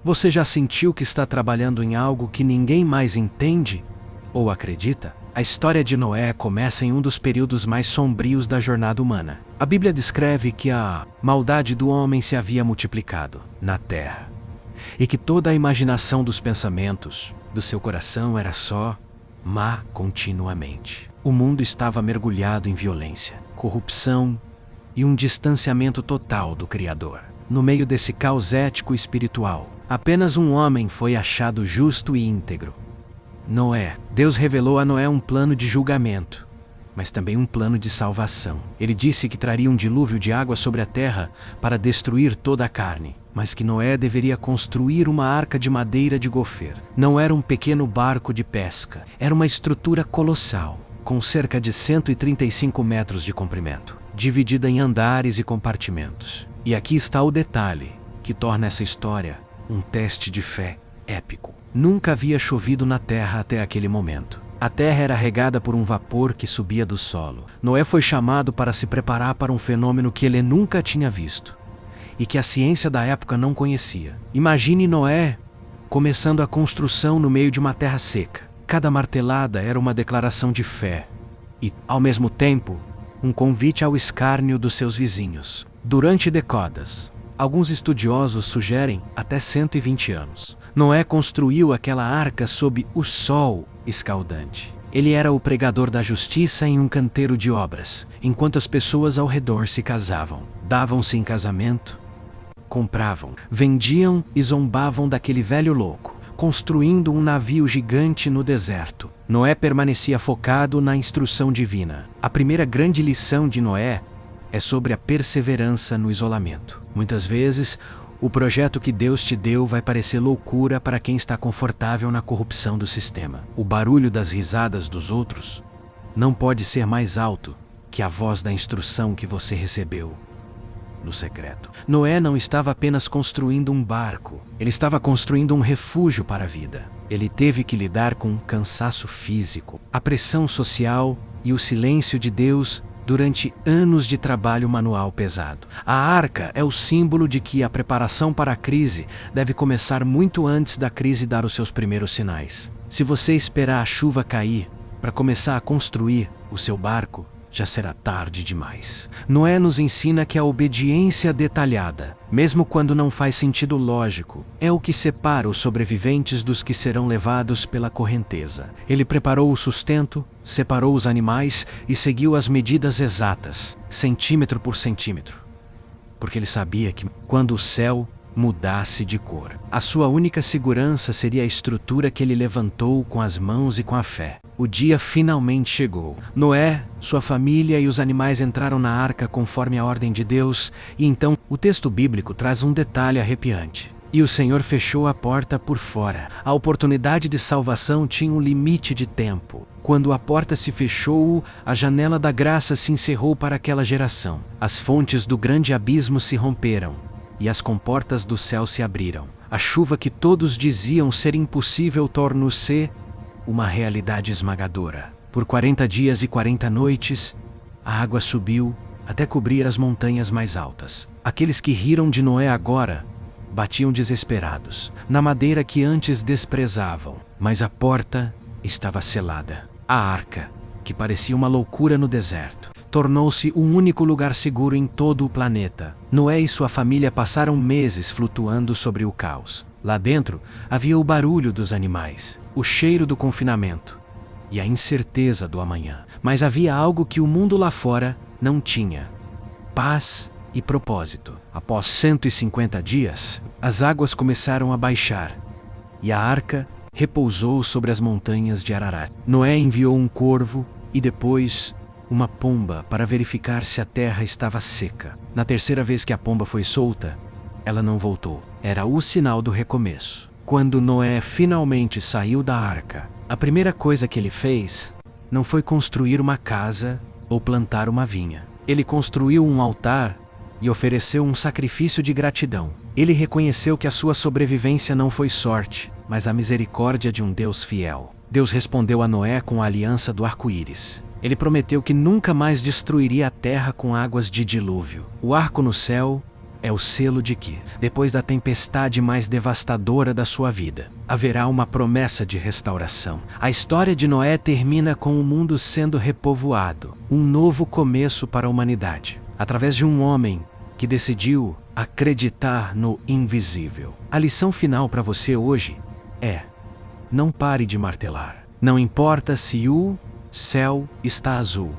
Você já sentiu que está trabalhando em algo que ninguém mais entende ou acredita? A história de Noé começa em um dos períodos mais sombrios da jornada humana. A Bíblia descreve que a maldade do homem se havia multiplicado na terra e que toda a imaginação dos pensamentos do seu coração era só má continuamente. O mundo estava mergulhado em violência, corrupção e um distanciamento total do Criador. No meio desse caos ético e espiritual, apenas um homem foi achado justo e íntegro: Noé. Deus revelou a Noé um plano de julgamento, mas também um plano de salvação. Ele disse que traria um dilúvio de água sobre a terra para destruir toda a carne, mas que Noé deveria construir uma arca de madeira de gofer. Não era um pequeno barco de pesca, era uma estrutura colossal, com cerca de 135 metros de comprimento, dividida em andares e compartimentos. E aqui está o detalhe que torna essa história um teste de fé épico. Nunca havia chovido na terra até aquele momento. A terra era regada por um vapor que subia do solo. Noé foi chamado para se preparar para um fenômeno que ele nunca tinha visto e que a ciência da época não conhecia. Imagine Noé começando a construção no meio de uma terra seca. Cada martelada era uma declaração de fé e, ao mesmo tempo, um convite ao escárnio dos seus vizinhos. Durante décadas, alguns estudiosos sugerem até 120 anos, Noé construiu aquela arca sob o sol escaldante. Ele era o pregador da justiça em um canteiro de obras, enquanto as pessoas ao redor se casavam, davam-se em casamento, compravam, vendiam e zombavam daquele velho louco, construindo um navio gigante no deserto. Noé permanecia focado na instrução divina. A primeira grande lição de Noé é sobre a perseverança no isolamento. Muitas vezes, o projeto que Deus te deu vai parecer loucura para quem está confortável na corrupção do sistema. O barulho das risadas dos outros não pode ser mais alto que a voz da instrução que você recebeu no secreto. Noé não estava apenas construindo um barco, ele estava construindo um refúgio para a vida. Ele teve que lidar com o cansaço físico, a pressão social e o silêncio de Deus durante anos de trabalho manual pesado. A arca é o símbolo de que a preparação para a crise deve começar muito antes da crise dar os seus primeiros sinais. Se você esperar a chuva cair para começar a construir o seu barco, já será tarde demais. Noé nos ensina que a obediência detalhada, mesmo quando não faz sentido lógico, é o que separa os sobreviventes dos que serão levados pela correnteza. Ele preparou o sustento, separou os animais e seguiu as medidas exatas, centímetro por centímetro, porque ele sabia que, quando o céu mudasse de cor, a sua única segurança seria a estrutura que ele levantou com as mãos e com a fé. O dia finalmente chegou. Noé, sua família e os animais entraram na arca conforme a ordem de Deus, e então o texto bíblico traz um detalhe arrepiante. E o Senhor fechou a porta por fora. A oportunidade de salvação tinha um limite de tempo. Quando a porta se fechou, a janela da graça se encerrou para aquela geração. As fontes do grande abismo se romperam e as comportas do céu se abriram. A chuva que todos diziam ser impossível tornou-se uma realidade esmagadora. Por 40 dias e 40 noites, a água subiu até cobrir as montanhas mais altas. Aqueles que riram de Noé agora batiam desesperados na madeira que antes desprezavam, mas a porta estava selada. A arca, que parecia uma loucura no deserto, tornou-se o único lugar seguro em todo o planeta. Noé e sua família passaram meses flutuando sobre o caos. Lá dentro havia o barulho dos animais, o cheiro do confinamento e a incerteza do amanhã. Mas havia algo que o mundo lá fora não tinha: paz e propósito. Após 150 dias, as águas começaram a baixar e a arca repousou sobre as montanhas de Ararat. Noé enviou um corvo e depois uma pomba para verificar se a terra estava seca. Na terceira vez que a pomba foi solta, ela não voltou. Era o sinal do recomeço. Quando Noé finalmente saiu da arca, a primeira coisa que ele fez não foi construir uma casa ou plantar uma vinha. Ele construiu um altar e ofereceu um sacrifício de gratidão. Ele reconheceu que a sua sobrevivência não foi sorte, mas a misericórdia de um Deus fiel. Deus respondeu a Noé com a aliança do arco-íris. Ele prometeu que nunca mais destruiria a terra com águas de dilúvio. O arco no céu é o selo de que, depois da tempestade mais devastadora da sua vida, haverá uma promessa de restauração. A história de Noé termina com o mundo sendo repovoado, um novo começo para a humanidade, através de um homem que decidiu acreditar no invisível. A lição final para você hoje é: não pare de martelar. Não importa se o céu está azul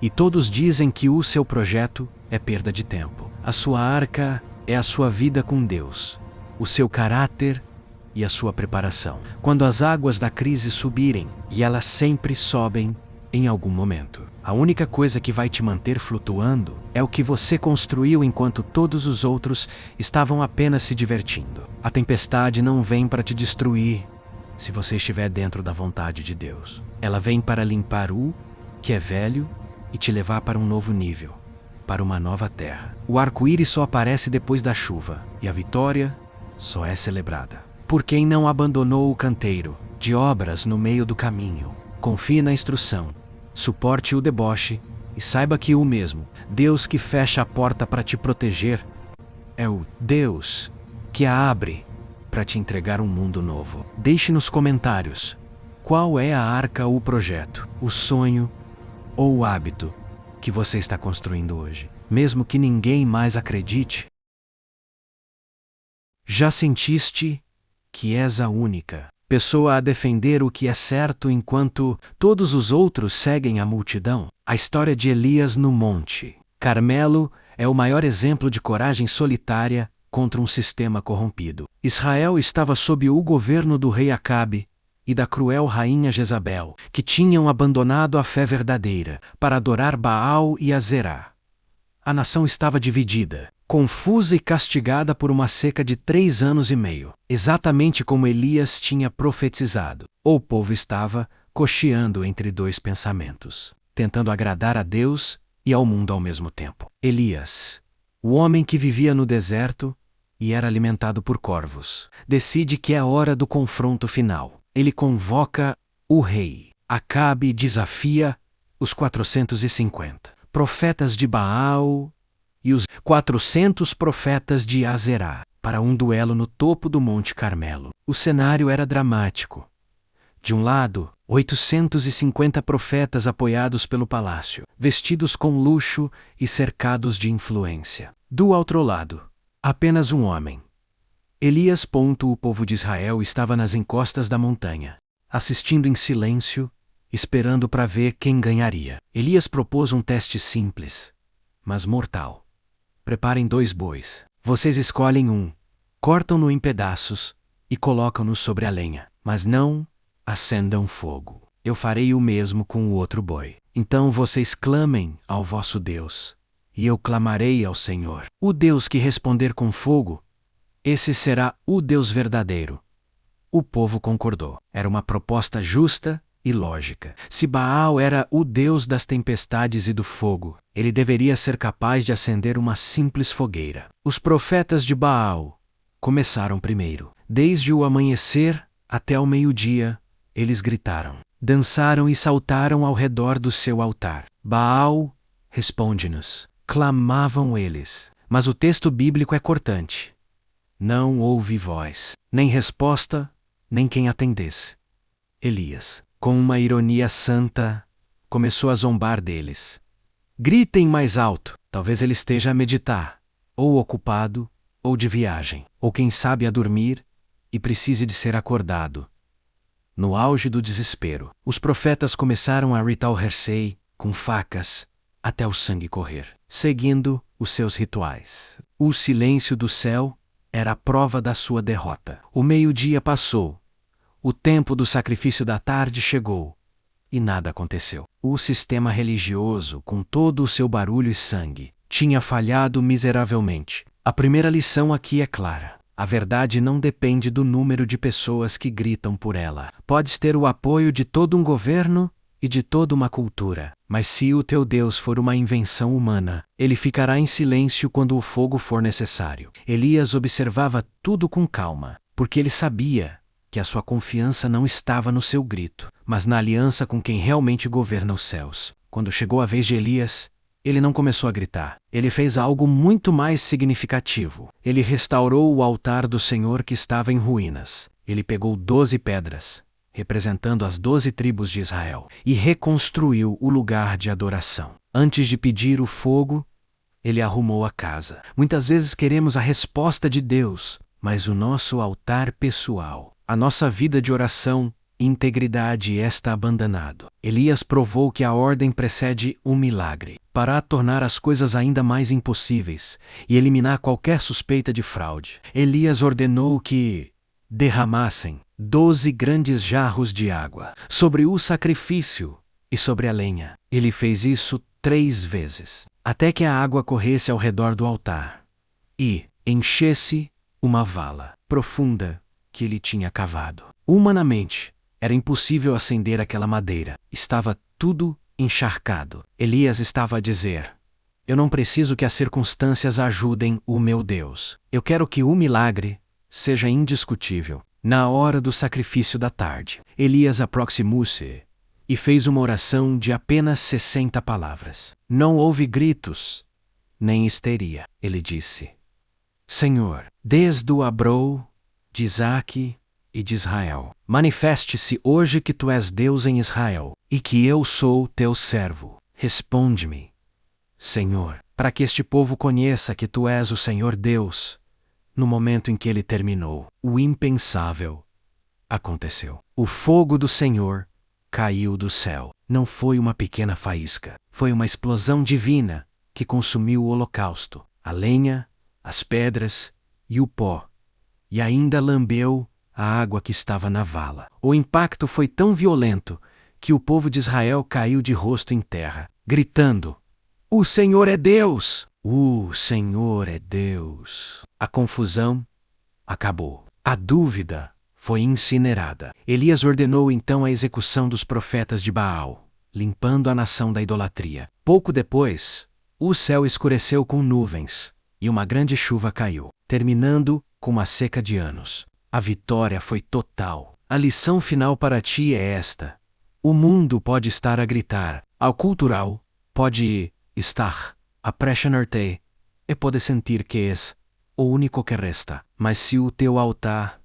e todos dizem que o seu projeto é perda de tempo. A sua arca é a sua vida com Deus, o seu caráter e a sua preparação. Quando as águas da crise subirem, e elas sempre sobem em algum momento, a única coisa que vai te manter flutuando é o que você construiu enquanto todos os outros estavam apenas se divertindo. A tempestade não vem para te destruir se você estiver dentro da vontade de Deus. Ela vem para limpar o que é velho e te levar para um novo nível, para uma nova terra. O arco-íris só aparece depois da chuva, e a vitória só é celebrada por quem não abandonou o canteiro de obras no meio do caminho. Confie na instrução, suporte o deboche e saiba que o mesmo Deus que fecha a porta para te proteger é o Deus que a abre para te entregar um mundo novo. Deixe nos comentários qual é a arca ou o projeto, o sonho ou o hábito que você está construindo hoje, mesmo que ninguém mais acredite. Já sentiste que és a única pessoa a defender o que é certo enquanto todos os outros seguem a multidão? A história de Elias no Monte Carmelo é o maior exemplo de coragem solitária contra um sistema corrompido. Israel estava sob o governo do rei Acabe e da cruel rainha Jezabel, que tinham abandonado a fé verdadeira para adorar Baal e Azerá. A nação estava dividida, confusa e castigada por uma seca de 3 anos e meio, exatamente como Elias tinha profetizado. O povo estava cocheando entre 2 pensamentos, tentando agradar a Deus e ao mundo ao mesmo tempo. Elias, o homem que vivia no deserto e era alimentado por corvos, decide que é a hora do confronto final. Ele convoca o rei Acabe e desafia os 450 profetas de Baal e os 400 profetas de Azerá para um duelo no topo do Monte Carmelo. O cenário era dramático. De um lado, 850 profetas apoiados pelo palácio, vestidos com luxo e cercados de influência. Do outro lado, apenas um homem, Elias. O povo de Israel estava nas encostas da montanha, assistindo em silêncio, esperando para ver quem ganharia. Elias propôs um teste simples, mas mortal. Preparem 2 bois. Vocês escolhem um, cortam-no em pedaços e colocam-no sobre a lenha, mas não acendam fogo. Eu farei o mesmo com o outro boi. Então vocês clamem ao vosso Deus, e eu clamarei ao Senhor. O Deus que responder com fogo, esse será o Deus verdadeiro. O povo concordou. Era uma proposta justa e lógica. Se Baal era o Deus das tempestades e do fogo, ele deveria ser capaz de acender uma simples fogueira. Os profetas de Baal começaram primeiro. Desde o amanhecer até o meio-dia, eles gritaram, dançaram e saltaram ao redor do seu altar. Baal, responde-nos, clamavam eles. Mas o texto bíblico é cortante. Não houve voz, nem resposta, nem quem atendesse. Elias, com uma ironia santa, começou a zombar deles. Gritem mais alto. Talvez ele esteja a meditar, ou ocupado, ou de viagem, ou quem sabe a dormir, e precise de ser acordado. No auge do desespero, os profetas começaram a retalhar-se com facas até o sangue correr, seguindo os seus rituais. O silêncio do céu era a prova da sua derrota. O meio-dia passou. O tempo do sacrifício da tarde chegou. E nada aconteceu. O sistema religioso, com todo o seu barulho e sangue, tinha falhado miseravelmente. A primeira lição aqui é clara. A verdade não depende do número de pessoas que gritam por ela. Podes ter o apoio de todo um governo e de toda uma cultura, mas se o teu Deus for uma invenção humana, ele ficará em silêncio quando o fogo for necessário. Elias observava tudo com calma, porque ele sabia que a sua confiança não estava no seu grito, mas na aliança com quem realmente governa os céus. Quando chegou a vez de Elias, Ele não começou a gritar. Ele fez algo muito mais significativo. Ele restaurou o altar do Senhor que estava em ruínas. Ele pegou 12 pedras, representando as 12 tribos de Israel, e reconstruiu o lugar de adoração. Antes de pedir o fogo, ele arrumou a casa. Muitas vezes queremos a resposta de Deus, mas o nosso altar pessoal, a nossa vida de oração e integridade está abandonado. Elias provou que a ordem precede um milagre. Para tornar as coisas ainda mais impossíveis e eliminar qualquer suspeita de fraude, Elias ordenou que derramassem 12 grandes jarros de água sobre o sacrifício e sobre a lenha. Ele fez isso 3 vezes, até que a água corresse ao redor do altar e enchesse uma vala profunda que ele tinha cavado. Humanamente, era impossível acender aquela madeira. Estava tudo encharcado. Elias estava a dizer: eu não preciso que as circunstâncias ajudem o meu Deus. Eu quero que o milagre seja indiscutível. Na hora do sacrifício da tarde, Elias aproximou-se e fez uma oração de apenas 60 palavras. Não houve gritos, nem histeria. Ele disse: Senhor, desde o Abrão, de Isaque e de Israel, manifeste-se hoje que tu és Deus em Israel, e que eu sou teu servo. Responde-me, Senhor, para que este povo conheça que tu és o Senhor Deus. No momento em que ele terminou, o impensável aconteceu. O fogo do Senhor caiu do céu. Não foi uma pequena faísca, foi uma explosão divina que consumiu o holocausto, a lenha, as pedras e o pó, e ainda lambeu a água que estava na vala. O impacto foi tão violento que o povo de Israel caiu de rosto em terra, gritando: O Senhor é Deus! O Senhor é Deus! A confusão acabou. A dúvida foi incinerada. Elias ordenou então a execução dos profetas de Baal, limpando a nação da idolatria. Pouco depois, o céu escureceu com nuvens e uma grande chuva caiu, terminando com uma seca de anos. A vitória foi total. A lição final para ti é esta: o mundo pode estar a gritar, ao cultural pode estar a pressionar-te e pode sentir que és o único que resta. Mas se o teu altar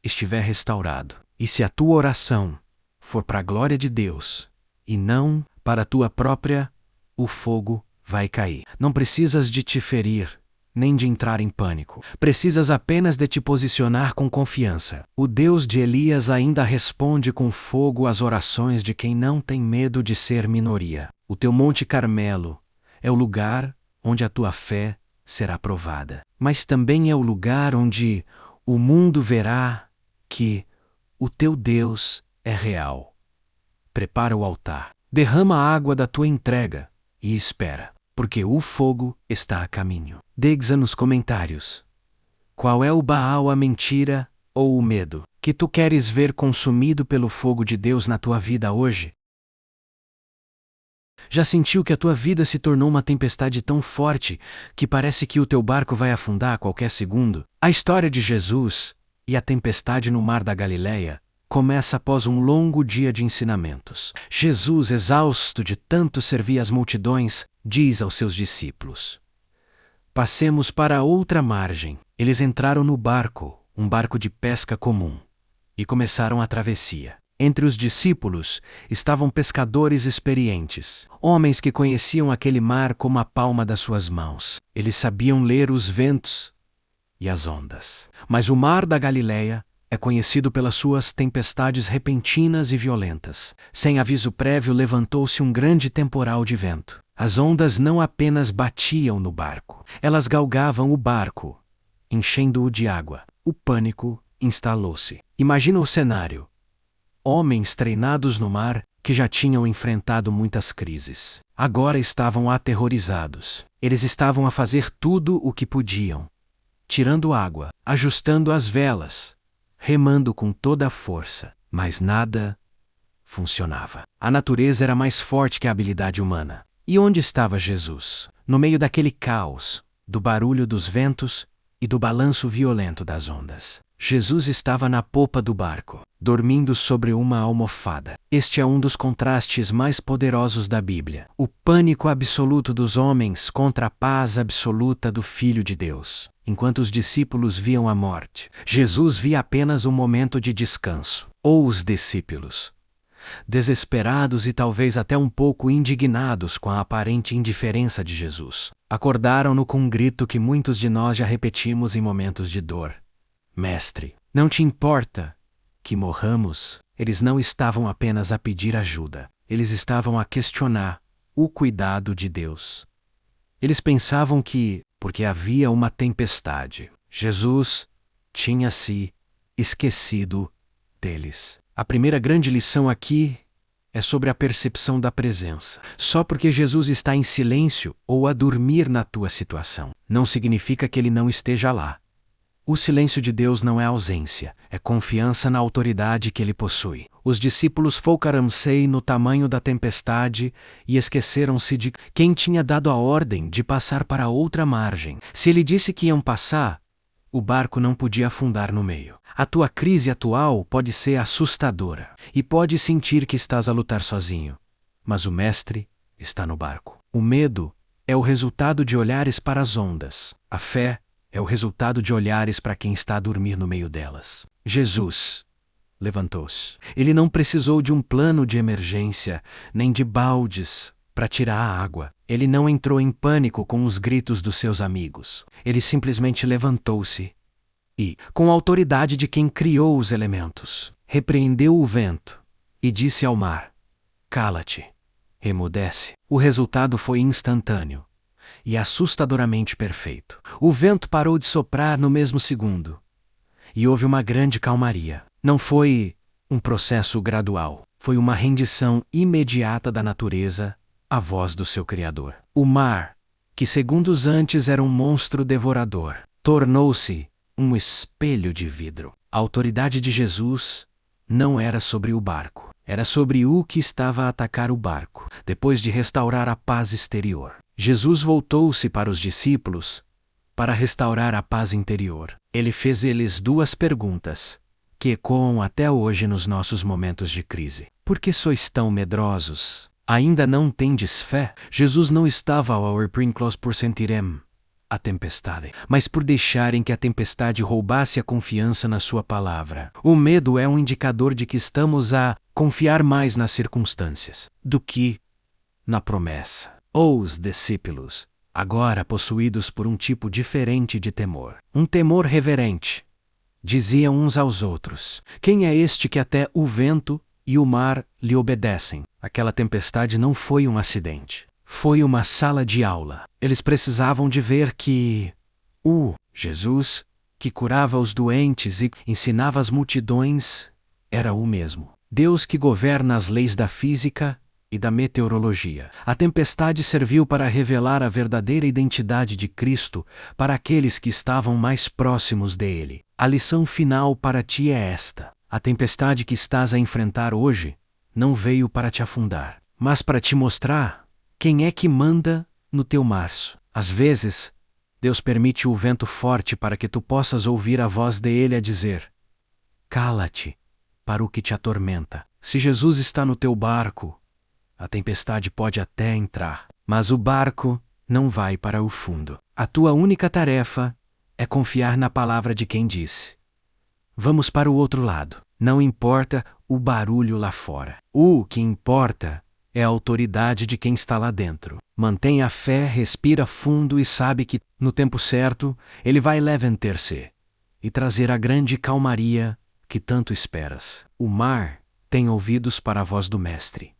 estiver restaurado, e se a tua oração for para a glória de Deus e não para a tua própria, o fogo vai cair. Não precisas de te ferir, nem de entrar em pânico. Precisas apenas de te posicionar com confiança. O Deus de Elias ainda responde com fogo às orações de quem não tem medo de ser minoria. O teu Monte Carmelo é o lugar onde a tua fé será provada, mas também é o lugar onde o mundo verá que o teu Deus é real. Prepara o altar, derrama a água da tua entrega e espera, porque o fogo está a caminho. Diga nos comentários: qual é o Baal, a mentira ou o medo que tu queres ver consumido pelo fogo de Deus na tua vida hoje? Já sentiu que a tua vida se tornou uma tempestade tão forte que parece que o teu barco vai afundar a qualquer segundo? A história de Jesus e a tempestade no mar da Galileia começa após um longo dia de ensinamentos. Jesus, exausto de tanto servir as multidões, diz aos seus discípulos: passemos para a outra margem. Eles entraram no barco, um barco de pesca comum, e começaram a travessia. Entre os discípulos estavam pescadores experientes, homens que conheciam aquele mar como a palma das suas mãos. Eles sabiam ler os ventos e as ondas. Mas o mar da Galileia é conhecido pelas suas tempestades repentinas e violentas. Sem aviso prévio, levantou-se um grande temporal de vento. As ondas não apenas batiam no barco, elas galgavam o barco, enchendo-o de água. O pânico instalou-se. Imagina o cenário: homens treinados no mar, que já tinham enfrentado muitas crises, agora estavam aterrorizados. Eles estavam a fazer tudo o que podiam, tirando água, ajustando as velas, remando com toda a força, mas nada funcionava. A natureza era mais forte que a habilidade humana. E onde estava Jesus? No meio daquele caos, do barulho dos ventos e do balanço violento das ondas. Jesus estava na popa do barco. dormindo sobre uma almofada. Este é um dos contrastes mais poderosos da Bíblia. O pânico absoluto dos homens contra a paz absoluta do Filho de Deus. Enquanto os discípulos viam a morte, Jesus via apenas um momento de descanso. Ou os discípulos, desesperados e talvez até um pouco indignados com a aparente indiferença de Jesus, acordaram-no com um grito que muitos de nós já repetimos em momentos de dor: Mestre, não te importa que morramos? Eles não estavam apenas a pedir ajuda, eles estavam a questionar o cuidado de Deus. Eles pensavam que, porque havia uma tempestade, Jesus tinha se esquecido deles. A primeira grande lição aqui é sobre a percepção da presença. Só porque Jesus está em silêncio ou a dormir na tua situação, não significa que ele não esteja lá. O silêncio de Deus não é ausência, é confiança na autoridade que ele possui. Os discípulos focaram-se no tamanho da tempestade e esqueceram-se de quem tinha dado a ordem de passar para outra margem. Se ele disse que iam passar, o barco não podia afundar no meio. A tua crise atual pode ser assustadora e pode sentir que estás a lutar sozinho, mas o Mestre está no barco. O medo é o resultado de olhares para as ondas. A fé é o resultado de olhares para quem está a dormir no meio delas. Jesus levantou-se. Ele não precisou de um plano de emergência, nem de baldes para tirar a água. Ele não entrou em pânico com os gritos dos seus amigos. Ele simplesmente levantou-se e, com a autoridade de quem criou os elementos, repreendeu o vento e disse ao mar: Cala-te, emudece. O resultado foi instantâneo e assustadoramente perfeito. O vento parou de soprar no mesmo segundo e houve uma grande calmaria. Não foi um processo gradual, foi uma rendição imediata da natureza à voz do seu Criador. O mar, que segundos antes era um monstro devorador, tornou-se um espelho de vidro. A autoridade de Jesus não era sobre o barco, era sobre o que estava a atacar o barco. Depois de restaurar a paz exterior, Jesus voltou-se para os discípulos para restaurar a paz interior. Ele fez-lhes duas perguntas que ecoam até hoje nos nossos momentos de crise. Por que sois tão medrosos? Ainda não tendes fé? Jesus não estava ao reprinclos por sentirem a tempestade, mas por deixarem que a tempestade roubasse a confiança na sua palavra. O medo é um indicador de que estamos a confiar mais nas circunstâncias do que na promessa. Ou os discípulos, agora possuídos por um tipo diferente de temor, um temor reverente, diziam uns aos outros: Quem é este que até o vento e o mar lhe obedecem? Aquela tempestade não foi um acidente. Foi uma sala de aula. Eles precisavam de ver que o Jesus, que curava os doentes e ensinava as multidões, era o mesmo Deus que governa as leis da física e da meteorologia. A tempestade serviu para revelar a verdadeira identidade de Cristo para aqueles que estavam mais próximos dele. A lição final para ti é esta: a tempestade que estás a enfrentar hoje não veio para te afundar, mas para te mostrar quem é que manda no teu março. Às vezes, Deus permite o vento forte para que tu possas ouvir a voz dele a dizer: Cala-te para o que te atormenta. Se Jesus está no teu barco, a tempestade pode até entrar, mas o barco não vai para o fundo. A tua única tarefa é confiar na palavra de quem disse: Vamos para o outro lado. Não importa o barulho lá fora. O que importa é a autoridade de quem está lá dentro. Mantenha a fé, respira fundo e sabe que, no tempo certo, ele vai levantar-se e trazer a grande calmaria que tanto esperas. O mar tem ouvidos para a voz do Mestre.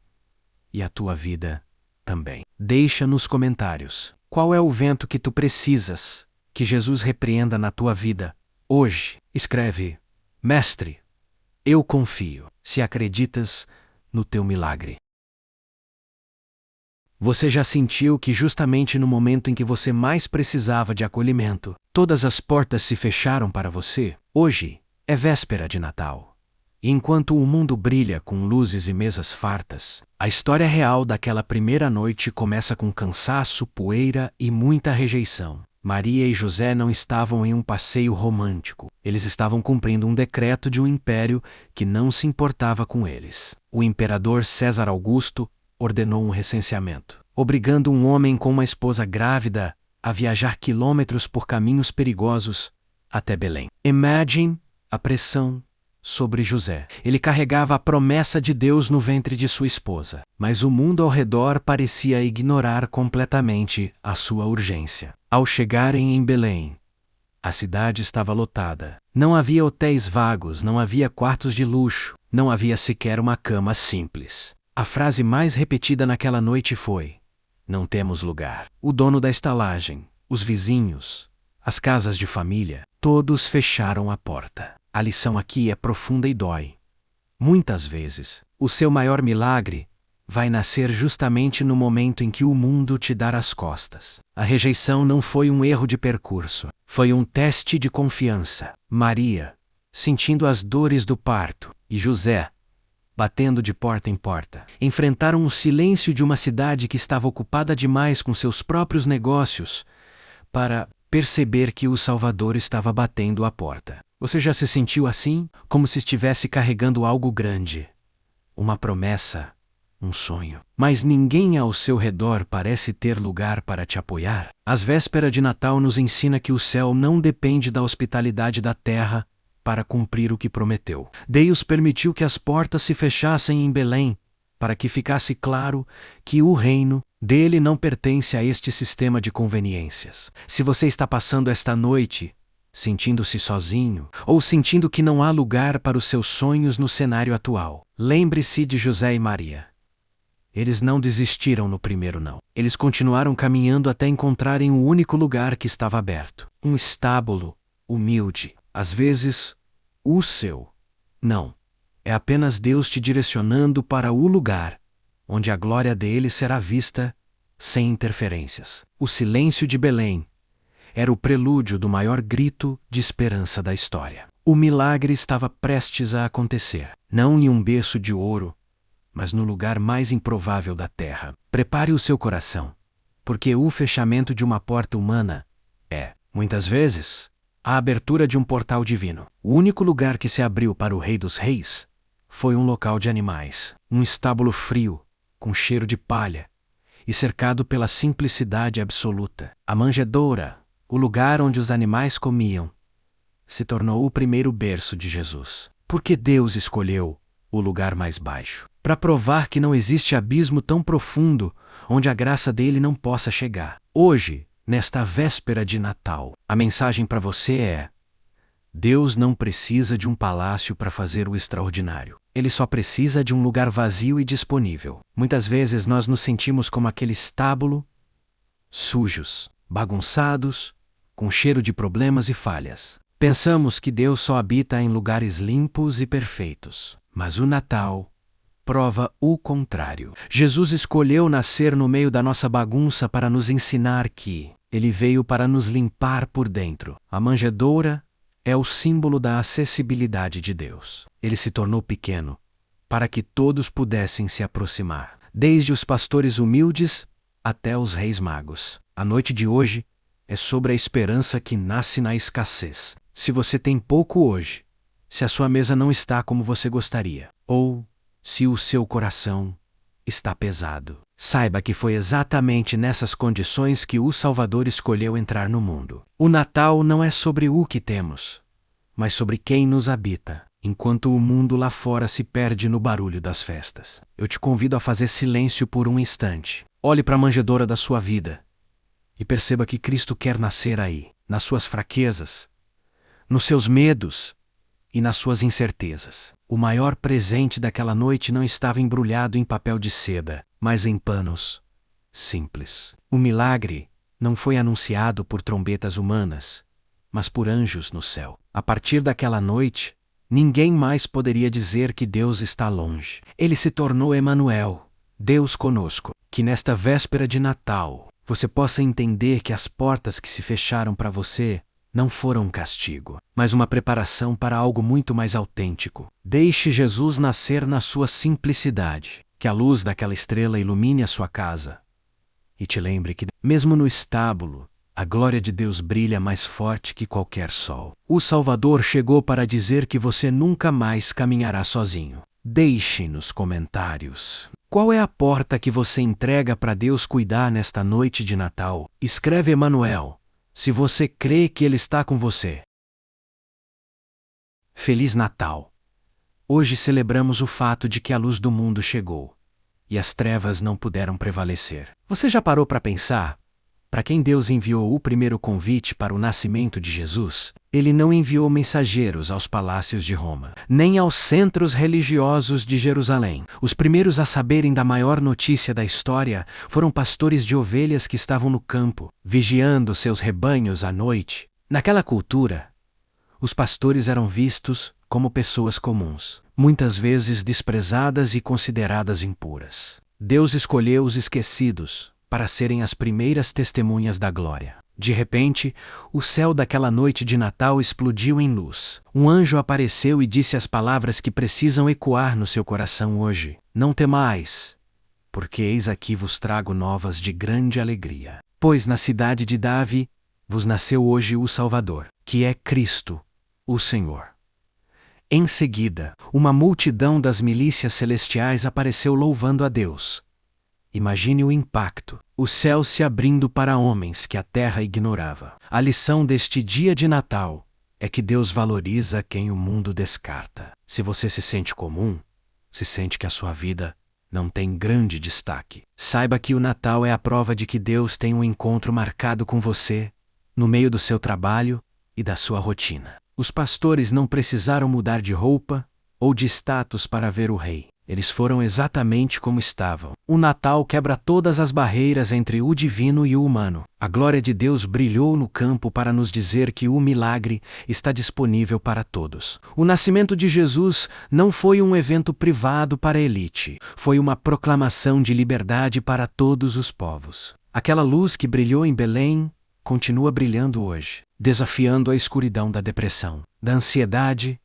E a tua vida também. Deixa nos comentários qual é o vento que tu precisas que Jesus repreenda na tua vida hoje. Escreve: Mestre, eu confio, se acreditas no teu milagre. Você já sentiu que justamente no momento em que você mais precisava de acolhimento, todas as portas se fecharam para você? Hoje é véspera de Natal. E enquanto o mundo brilha com luzes e mesas fartas, a história real daquela primeira noite começa com cansaço, poeira e muita rejeição. Maria e José não estavam em um passeio romântico. Eles estavam cumprindo um decreto de um império que não se importava com eles. O imperador César Augusto ordenou um recenseamento, obrigando um homem com uma esposa grávida a viajar quilômetros por caminhos perigosos até Belém. Imagine a pressão sobre José. Ele carregava a promessa de Deus no ventre de sua esposa, mas o mundo ao redor parecia ignorar completamente a sua urgência. Ao chegarem em Belém, a cidade estava lotada. Não havia hotéis vagos, não havia quartos de luxo, não havia sequer uma cama simples. A frase mais repetida naquela noite foi: "Não temos lugar." O dono da estalagem, os vizinhos, as casas de família, todos fecharam a porta. A lição aqui é profunda e dói. Muitas vezes, o seu maior milagre vai nascer justamente no momento em que o mundo te dar as costas. A rejeição não foi um erro de percurso, foi um teste de confiança. Maria, sentindo as dores do parto, e José, batendo de porta em porta, enfrentaram o silêncio de uma cidade que estava ocupada demais com seus próprios negócios para perceber que o Salvador estava batendo à porta. Você já se sentiu assim? Como se estivesse carregando algo grande, uma promessa, um sonho. Mas ninguém ao seu redor parece ter lugar para te apoiar. As vésperas de Natal nos ensina que o céu não depende da hospitalidade da terra para cumprir o que prometeu. Deus permitiu que as portas se fechassem em Belém, para que ficasse claro que o reino dele não pertence a este sistema de conveniências. Se você está passando esta noite sentindo-se sozinho, ou sentindo que não há lugar para os seus sonhos no cenário atual, lembre-se de José e Maria. Eles não desistiram no primeiro não. Eles continuaram caminhando até encontrarem o único lugar que estava aberto. Um estábulo, humilde. Às vezes, o seu. Não. É apenas Deus te direcionando para o lugar onde a glória dele será vista sem interferências. O silêncio de Belém era o prelúdio do maior grito de esperança da história. O milagre estava prestes a acontecer, não em um berço de ouro, mas no lugar mais improvável da terra. Prepare o seu coração, porque o fechamento de uma porta humana é, muitas vezes, a abertura de um portal divino. O único lugar que se abriu para o Rei dos Reis foi um local de animais, um estábulo frio, com cheiro de palha, e cercado pela simplicidade absoluta. A manjedoura, o lugar onde os animais comiam, se tornou o primeiro berço de Jesus. Porque Deus escolheu o lugar mais baixo, para provar que não existe abismo tão profundo onde a graça dele não possa chegar. Hoje, nesta véspera de Natal, a mensagem para você é: Deus não precisa de um palácio para fazer o extraordinário. Ele só precisa de um lugar vazio e disponível. Muitas vezes nós nos sentimos como aquele estábulo, sujos, bagunçados, com cheiro de problemas e falhas. Pensamos que Deus só habita em lugares limpos e perfeitos. Mas o Natal prova o contrário. Jesus escolheu nascer no meio da nossa bagunça para nos ensinar que ele veio para nos limpar por dentro. A manjedoura é o símbolo da acessibilidade de Deus. Ele se tornou pequeno para que todos pudessem se aproximar, desde os pastores humildes até os reis magos. A noite de hoje é sobre a esperança que nasce na escassez. Se você tem pouco hoje, se a sua mesa não está como você gostaria, ou se o seu coração está pesado, saiba que foi exatamente nessas condições que o Salvador escolheu entrar no mundo. O Natal não é sobre o que temos, mas sobre quem nos habita, enquanto o mundo lá fora se perde no barulho das festas. Eu te convido a fazer silêncio por um instante. Olhe para a manjedoura da sua vida e perceba que Cristo quer nascer aí, nas suas fraquezas, nos seus medos e nas suas incertezas. O maior presente daquela noite não estava embrulhado em papel de seda, mas em panos simples. O milagre não foi anunciado por trombetas humanas, mas por anjos no céu. A partir daquela noite, ninguém mais poderia dizer que Deus está longe. Ele se tornou Emanuel, Deus conosco. Que nesta véspera de Natal, você possa entender que as portas que se fecharam para você não foram um castigo, mas uma preparação para algo muito mais autêntico. Deixe Jesus nascer na sua simplicidade. Que a luz daquela estrela ilumine a sua casa. E te lembre que, mesmo no estábulo, A glória de Deus brilha mais forte que qualquer sol. O Salvador chegou para dizer que você nunca mais caminhará sozinho. Deixe nos comentários qual é a porta que você entrega para Deus cuidar nesta noite de Natal. Escreve Emanuel, se você crê que Ele está com você. Feliz Natal! Hoje celebramos o fato de que a luz do mundo chegou e as trevas não puderam prevalecer. Você já parou para pensar? Para quem Deus enviou o primeiro convite para o nascimento de Jesus, Ele não enviou mensageiros aos palácios de Roma, nem aos centros religiosos de Jerusalém. Os primeiros a saberem da maior notícia da história foram pastores de ovelhas que estavam no campo, vigiando seus rebanhos à noite. Naquela cultura, os pastores eram vistos como pessoas comuns, muitas vezes desprezadas e consideradas impuras. Deus escolheu os esquecidos para serem as primeiras testemunhas da glória. De repente, o céu daquela noite de Natal explodiu em luz. Um anjo apareceu e disse as palavras que precisam ecoar no seu coração hoje. Não temais, porque eis aqui vos trago novas de grande alegria. Pois na cidade de Davi vos nasceu hoje o Salvador, que é Cristo, o Senhor. Em seguida, uma multidão das milícias celestiais apareceu louvando a Deus. Imagine o impacto, o céu se abrindo para homens que a terra ignorava. A lição deste dia de Natal é que Deus valoriza quem o mundo descarta. Se você se sente comum, se sente que a sua vida não tem grande destaque, saiba que o Natal é a prova de que Deus tem um encontro marcado com você, no meio do seu trabalho e da sua rotina. Os pastores não precisaram mudar de roupa ou de status para ver o rei. Eles foram exatamente como estavam. O Natal quebra todas as barreiras entre o divino e o humano. A glória de Deus brilhou no campo para nos dizer que o milagre está disponível para todos. O nascimento de Jesus não foi um evento privado para a elite. Foi uma proclamação de liberdade para todos os povos. Aquela luz que brilhou em Belém continua brilhando hoje, desafiando a escuridão da depressão, da ansiedade,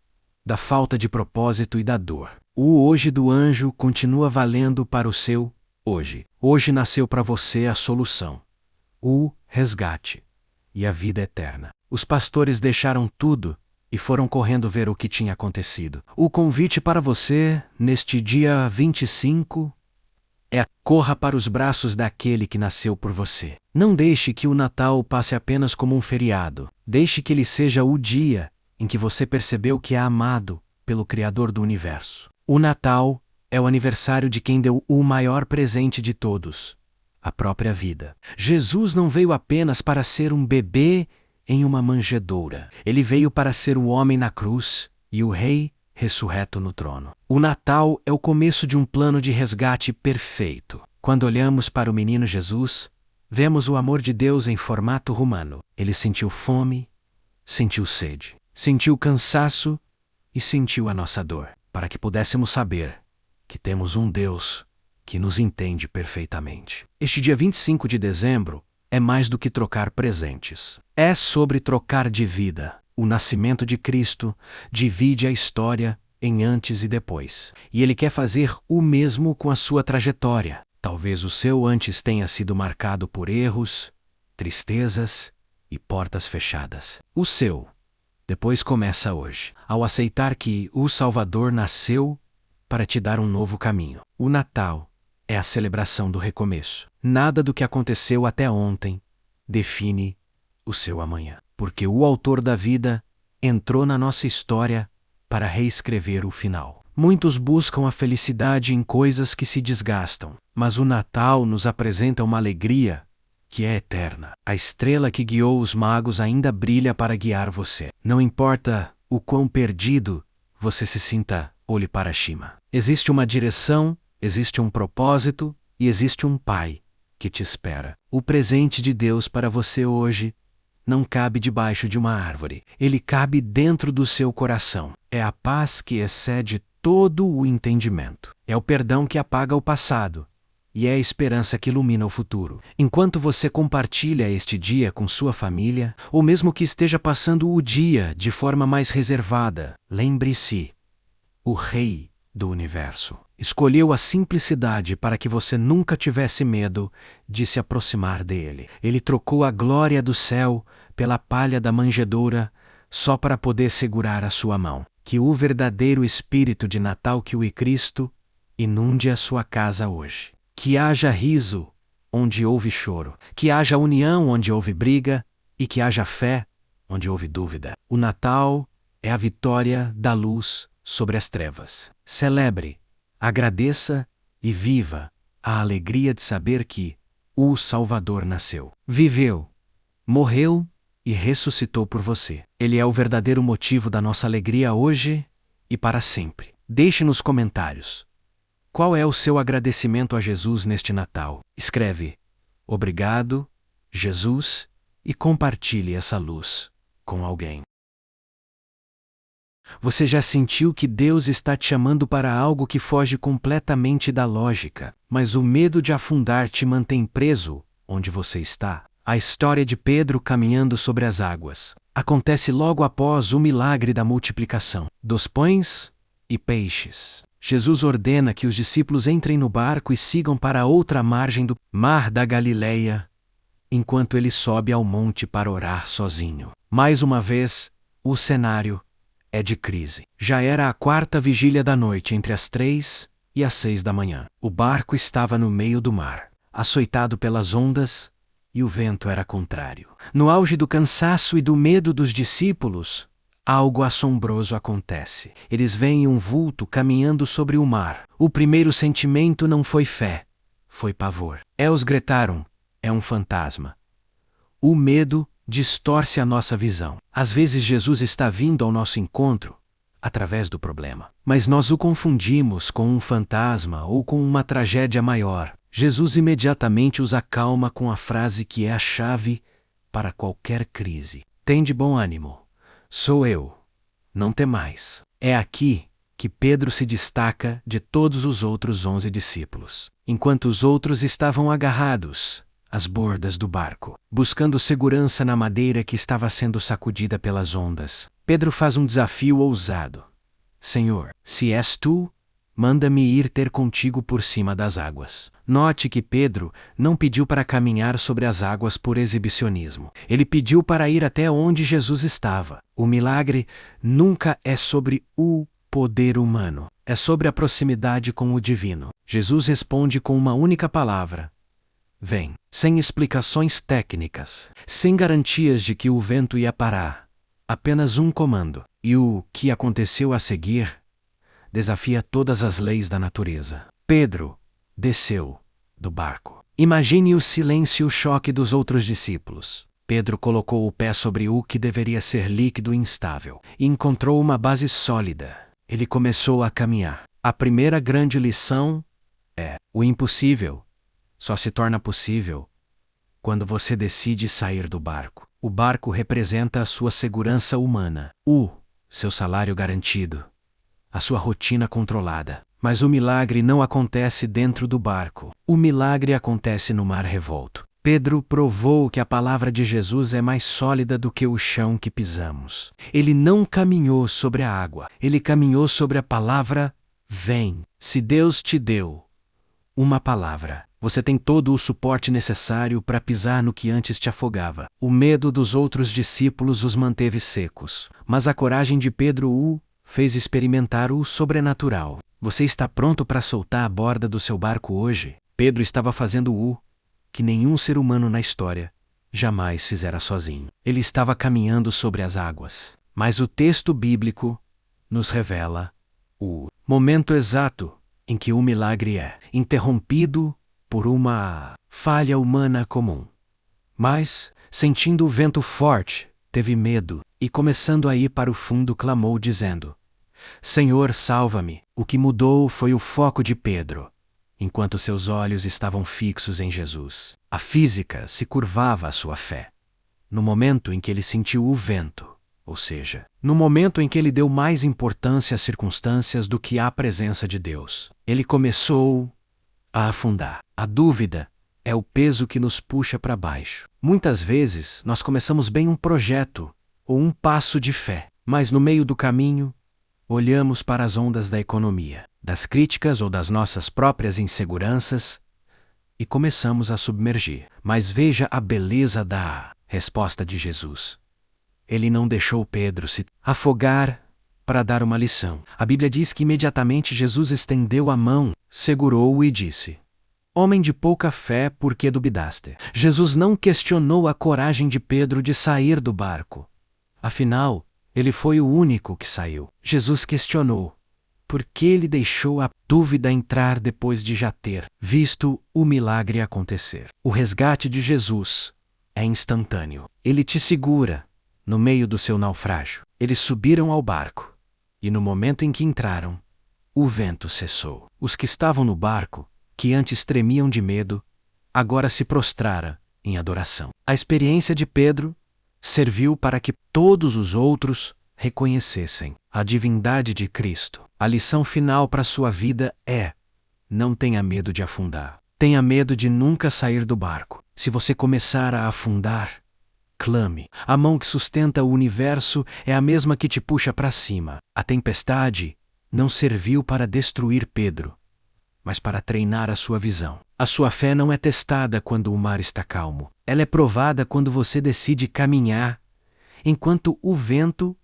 da falta de propósito e da dor. O hoje do anjo continua valendo para o seu hoje. Hoje nasceu para você a solução, o resgate e a vida eterna. Os pastores deixaram tudo e foram correndo ver o que tinha acontecido. O convite para você, neste dia 25, é: corra para os braços daquele que nasceu por você. Não deixe que o Natal passe apenas como um feriado. Deixe que ele seja o dia em que você percebeu que é amado pelo Criador do Universo. O Natal é o aniversário de quem deu o maior presente de todos, a própria vida. Jesus não veio apenas para ser um bebê em uma manjedoura. Ele veio para ser o homem na cruz e o rei ressurreto no trono. O Natal é o começo de um plano de resgate perfeito. Quando olhamos para o menino Jesus, vemos o amor de Deus em formato humano. Ele sentiu fome, sentiu sede, sentiu cansaço e sentiu a nossa dor, para que pudéssemos saber que temos um Deus que nos entende perfeitamente. Este dia 25 de dezembro é mais do que trocar presentes. É sobre trocar de vida. O nascimento de Cristo divide a história em antes e depois. E Ele quer fazer o mesmo com a sua trajetória. Talvez o seu antes tenha sido marcado por erros, tristezas e portas fechadas. O seu depois começa hoje, ao aceitar que o Salvador nasceu para te dar um novo caminho. O Natal é a celebração do recomeço. Nada do que aconteceu até ontem define o seu amanhã, porque o Autor da vida entrou na nossa história para reescrever o final. Muitos buscam a felicidade em coisas que se desgastam, mas o Natal nos apresenta uma alegria que é eterna. A estrela que guiou os magos ainda brilha para guiar você. Não importa o quão perdido você se sinta, olhe para cima. Existe uma direção, existe um propósito e existe um Pai que te espera. O presente de Deus para você hoje não cabe debaixo de uma árvore. Ele cabe dentro do seu coração. É a paz que excede todo o entendimento. É o perdão que apaga o passado. E é a esperança que ilumina o futuro. Enquanto você compartilha este dia com sua família, ou mesmo que esteja passando o dia de forma mais reservada, lembre-se: o Rei do Universo Escolheu a simplicidade para que você nunca tivesse medo de se aproximar dele. Ele trocou a glória do céu pela palha da manjedoura só para poder segurar a sua mão. Que o verdadeiro espírito de Natal que o Cristo inunde a sua casa hoje. Que haja riso onde houve choro. Que haja união onde houve briga e que haja fé onde houve dúvida. O Natal é a vitória da luz sobre as trevas. Celebre, agradeça e viva a alegria de saber que o Salvador nasceu, viveu, morreu e ressuscitou por você. Ele é o verdadeiro motivo da nossa alegria hoje e para sempre. Deixe nos comentários. Qual é o seu agradecimento a Jesus neste Natal? Escreve: Obrigado, Jesus, e compartilhe essa luz com alguém. Você já sentiu que Deus está te chamando para algo que foge completamente da lógica, mas o medo de afundar te mantém preso onde você está? A história de Pedro caminhando sobre as águas acontece logo após o milagre da multiplicação dos pães e peixes. Jesus ordena que os discípulos entrem no barco e sigam para a outra margem do Mar da Galileia, enquanto ele sobe ao monte para orar sozinho. Mais uma vez, o cenário é de crise. Já era a quarta vigília da noite, entre as 3 e as 6 da manhã. O barco estava no meio do mar, açoitado pelas ondas, e o vento era contrário. No auge do cansaço e do medo dos discípulos, algo assombroso acontece. Eles veem um vulto caminhando sobre o mar. O primeiro sentimento não foi fé, foi pavor. Eles gritaram: é um fantasma. O medo distorce a nossa visão. Às vezes Jesus está vindo ao nosso encontro através do problema, mas nós o confundimos com um fantasma ou com uma tragédia maior. Jesus imediatamente os acalma com a frase que é a chave para qualquer crise: tende bom ânimo, sou eu, não temais. É aqui que Pedro se destaca de todos os outros 11 discípulos. Enquanto os outros estavam agarrados às bordas do barco, buscando segurança na madeira que estava sendo sacudida pelas ondas, Pedro faz um desafio ousado: Senhor, se és tu, manda-me ir ter contigo por cima das águas. Note que Pedro não pediu para caminhar sobre as águas por exibicionismo. Ele pediu para ir até onde Jesus estava. O milagre nunca é sobre o poder humano, é sobre a proximidade com o divino. Jesus responde com uma única palavra: vem. Sem explicações técnicas, sem garantias de que o vento ia parar. Apenas um comando. E o que aconteceu a seguir desafia todas as leis da natureza. Pedro desceu do barco. Imagine o silêncio e o choque dos outros discípulos. Pedro colocou o pé sobre o que deveria ser líquido e instável e encontrou uma base sólida. Ele começou a caminhar. A primeira grande lição é: o impossível só se torna possível quando você decide sair do barco. O barco representa a sua segurança humana, o seu salário garantido, a sua rotina controlada. Mas o milagre não acontece dentro do barco. O milagre acontece no mar revolto. Pedro provou que a palavra de Jesus é mais sólida do que o chão que pisamos. Ele não caminhou sobre a água, ele caminhou sobre a palavra: vem. Se Deus te deu uma palavra, você tem todo o suporte necessário para pisar no que antes te afogava. O medo dos outros discípulos os manteve secos, mas a coragem de Pedro o fez experimentar o sobrenatural. Você está pronto para soltar a borda do seu barco hoje? Pedro estava fazendo o que nenhum ser humano na história jamais fizera sozinho. Ele estava caminhando sobre as águas. Mas o texto bíblico nos revela o momento exato em que o milagre é interrompido por uma falha humana comum. Mas, sentindo o vento forte, teve medo e, começando a ir para o fundo, clamou dizendo: Senhor, salva-me. O que mudou foi o foco de Pedro, enquanto seus olhos estavam fixos em Jesus. A física se curvava à sua fé. No momento em que ele sentiu o vento, ou seja, no momento em que ele deu mais importância às circunstâncias do que à presença de Deus, ele começou a afundar. A dúvida é o peso que nos puxa para baixo. Muitas vezes nós começamos bem um projeto ou um passo de fé, mas no meio do caminho olhamos para as ondas da economia, das críticas ou das nossas próprias inseguranças, e começamos a submergir. Mas veja a beleza da resposta de Jesus. Ele não deixou Pedro se afogar para dar uma lição. A Bíblia diz que imediatamente Jesus estendeu a mão, segurou-o e disse: Homem de pouca fé, por que duvidaste? Jesus não questionou a coragem de Pedro de sair do barco. Afinal, ele foi o único que saiu. Jesus questionou por que ele deixou a dúvida entrar depois de já ter visto o milagre acontecer. O resgate de Jesus é instantâneo. Ele te segura no meio do seu naufrágio. Eles subiram ao barco, e no momento em que entraram, o vento cessou. Os que estavam no barco, que antes tremiam de medo, agora se prostraram em adoração. A experiência de Pedro serviu para que todos os outros reconhecessem a divindade de Cristo. A lição final para sua vida é: não tenha medo de afundar. Tenha medo de nunca sair do barco. Se você começar a afundar, clame. A mão que sustenta o universo é a mesma que te puxa para cima. A tempestade não serviu para destruir Pedro, mas para treinar a sua visão. A sua fé não é testada quando o mar está calmo. Ela é provada quando você decide caminhar, enquanto o vento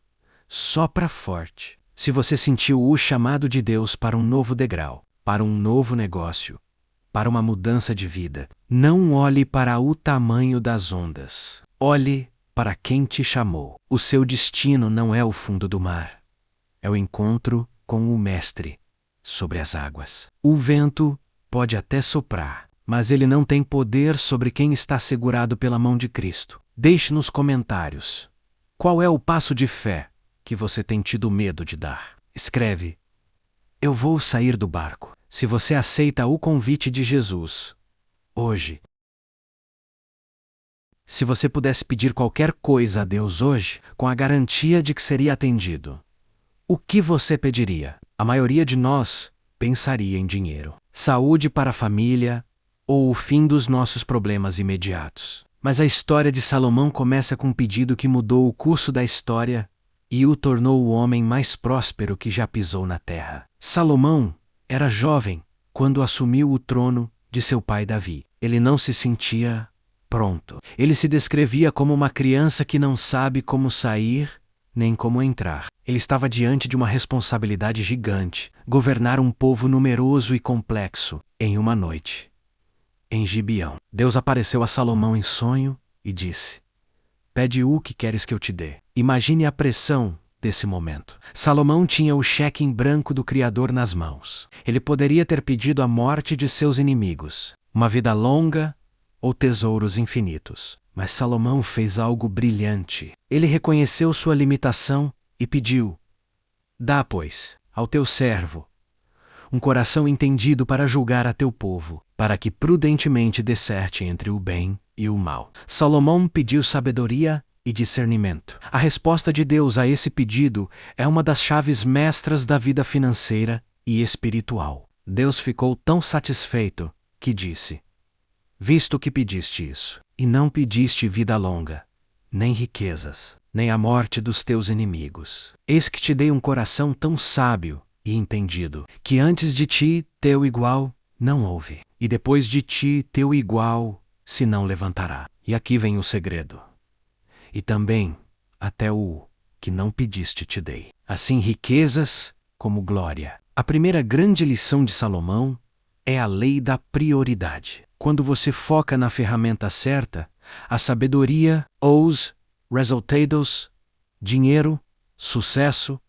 sopra forte. Se você sentiu o chamado de Deus para um novo degrau, para um novo negócio, para uma mudança de vida, não olhe para o tamanho das ondas. Olhe para quem te chamou. O seu destino não é o fundo do mar. É o encontro com o Mestre sobre as águas. O vento pode até soprar, mas ele não tem poder sobre quem está segurado pela mão de Cristo. Deixe nos comentários qual é o passo de fé que você tem tido medo de dar. Escreve: eu vou sair do barco. Se você aceita o convite de Jesus hoje. Se você pudesse pedir qualquer coisa a Deus hoje, com a garantia de que seria atendido, o que você pediria? A maioria de nós pensaria em dinheiro, saúde para a família ou o fim dos nossos problemas imediatos. Mas a história de Salomão começa com um pedido que mudou o curso da história e o tornou o homem mais próspero que já pisou na terra. Salomão era jovem quando assumiu o trono de seu pai Davi. Ele não se sentia pronto. Ele se descrevia como uma criança que não sabe como sair nem como entrar. Ele estava diante de uma responsabilidade gigante: governar um povo numeroso e complexo em uma noite. Em Gibeão, Deus apareceu a Salomão em sonho e disse: pede o que queres que eu te dê. Imagine a pressão desse momento. Salomão tinha o cheque em branco do Criador nas mãos. Ele poderia ter pedido a morte de seus inimigos, uma vida longa ou tesouros infinitos. Mas Salomão fez algo brilhante. Ele reconheceu sua limitação e pediu: dá, pois, ao teu servo um coração entendido para julgar a teu povo, para que prudentemente disserte entre o bem e o mal. Salomão pediu sabedoria e discernimento. A resposta de Deus a esse pedido é uma das chaves mestras da vida financeira e espiritual. Deus ficou tão satisfeito que disse: visto que pediste isso, e não pediste vida longa, nem riquezas, nem a morte dos teus inimigos, eis que te dei um coração tão sábio e entendido, que antes de ti teu igual não houve, e depois de ti teu igual se não levantará. E aqui vem o segredo. E também até o que não pediste te dei, assim riquezas como glória. A primeira grande lição de Salomão é a lei da prioridade. Quando você foca na ferramenta certa, a sabedoria, os resultados, dinheiro, sucesso,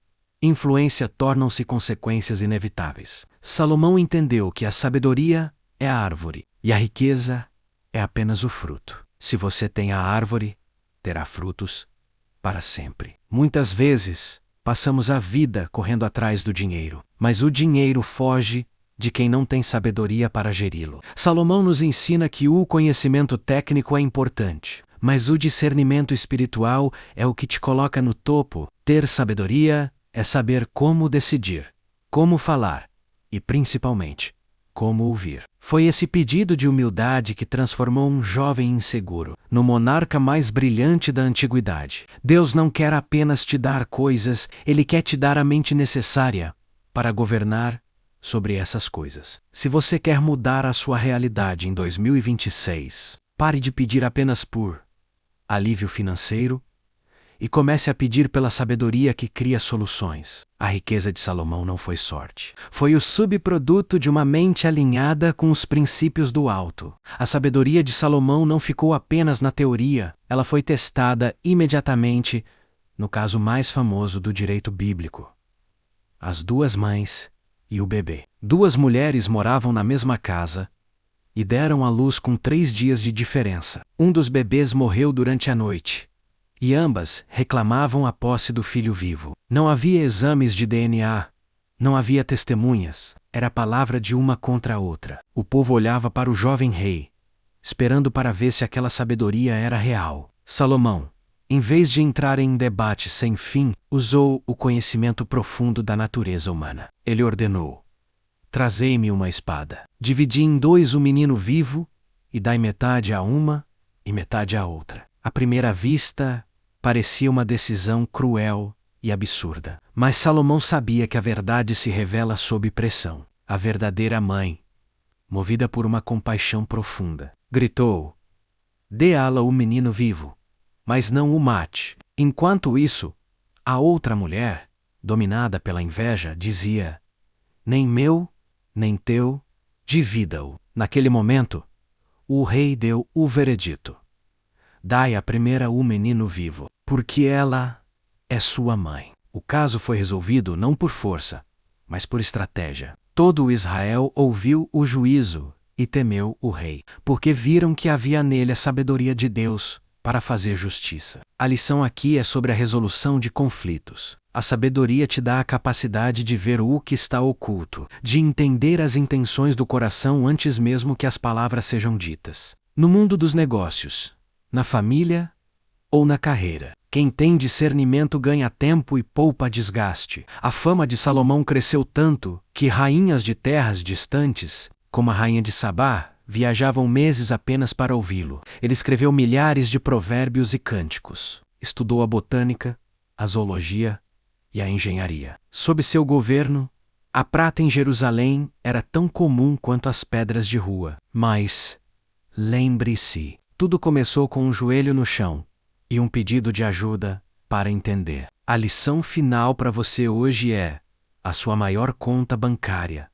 influência tornam-se consequências inevitáveis. Salomão entendeu que a sabedoria é a árvore e a riqueza é apenas o fruto. Se você tem a árvore, terá frutos para sempre. Muitas vezes, passamos a vida correndo atrás do dinheiro, mas o dinheiro foge de quem não tem sabedoria para geri-lo. Salomão nos ensina que o conhecimento técnico é importante, mas o discernimento espiritual é o que te coloca no topo. Ter sabedoria é saber como decidir, como falar e, principalmente, como ouvir. Foi esse pedido de humildade que transformou um jovem inseguro no monarca mais brilhante da antiguidade. Deus não quer apenas te dar coisas, Ele quer te dar a mente necessária para governar sobre essas coisas. Se você quer mudar a sua realidade em 2026, pare de pedir apenas por alívio financeiro e comece a pedir pela sabedoria que cria soluções. A riqueza de Salomão não foi sorte. Foi o subproduto de uma mente alinhada com os princípios do alto. A sabedoria de Salomão não ficou apenas na teoria, ela foi testada imediatamente no caso mais famoso do direito bíblico: as duas mães e o bebê. Duas mulheres moravam na mesma casa e deram à luz com 3 dias de diferença. Um dos bebês morreu durante a noite e ambas reclamavam a posse do filho vivo. Não havia exames de DNA, não havia testemunhas, era a palavra de uma contra a outra. O povo olhava para o jovem rei, esperando para ver se aquela sabedoria era real. Salomão, em vez de entrar em debate sem fim, usou o conhecimento profundo da natureza humana. Ele ordenou: trazei-me uma espada. Dividi em 2 o menino vivo e dai metade a uma e metade a outra. À primeira vista, parecia uma decisão cruel e absurda. Mas Salomão sabia que a verdade se revela sob pressão. A verdadeira mãe, movida por uma compaixão profunda, gritou: dê a-la o menino vivo, mas não o mate. Enquanto isso, a outra mulher, dominada pela inveja, dizia: nem meu, nem teu, divida-o. Naquele momento, o rei deu o veredito: dai à primeira o menino vivo, porque ela é sua mãe. O caso foi resolvido não por força, mas por estratégia. Todo o Israel ouviu o juízo e temeu o rei, porque viram que havia nele a sabedoria de Deus para fazer justiça. A lição aqui é sobre a resolução de conflitos. A sabedoria te dá a capacidade de ver o que está oculto, de entender as intenções do coração antes mesmo que as palavras sejam ditas. No mundo dos negócios, na família ou na carreira, quem tem discernimento ganha tempo e poupa desgaste. A fama de Salomão cresceu tanto que rainhas de terras distantes, como a rainha de Sabá, viajavam meses apenas para ouvi-lo. Ele escreveu milhares de provérbios e cânticos. Estudou a botânica, a zoologia e a engenharia. Sob seu governo, a prata em Jerusalém era tão comum quanto as pedras de rua. Mas, lembre-se, tudo começou com um joelho no chão e um pedido de ajuda para entender. A lição final para você hoje é: a sua maior conta bancária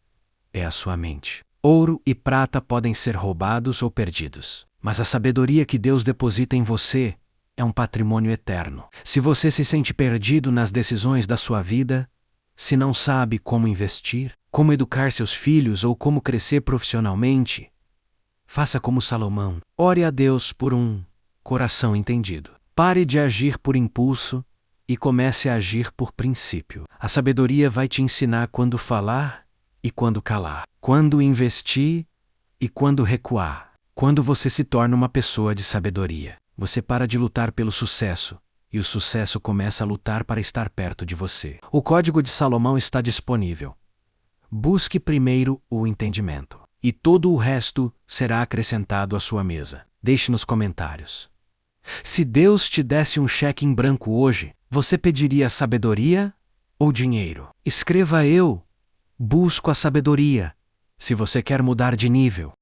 é a sua mente. Ouro e prata podem ser roubados ou perdidos, mas a sabedoria que Deus deposita em você é um patrimônio eterno. Se você se sente perdido nas decisões da sua vida, se não sabe como investir, como educar seus filhos ou como crescer profissionalmente, faça como Salomão. Ore a Deus por um coração entendido. Pare de agir por impulso e comece a agir por princípio. A sabedoria vai te ensinar quando falar e quando calar, quando investir e quando recuar. Quando você se torna uma pessoa de sabedoria, você para de lutar pelo sucesso, e o sucesso começa a lutar para estar perto de você. O Código de Salomão está disponível. Busque primeiro o entendimento, e todo o resto será acrescentado à sua mesa. Deixe nos comentários. Se Deus te desse um cheque em branco hoje, você pediria sabedoria ou dinheiro? Escreva: eu busco a sabedoria, se você quer mudar de nível.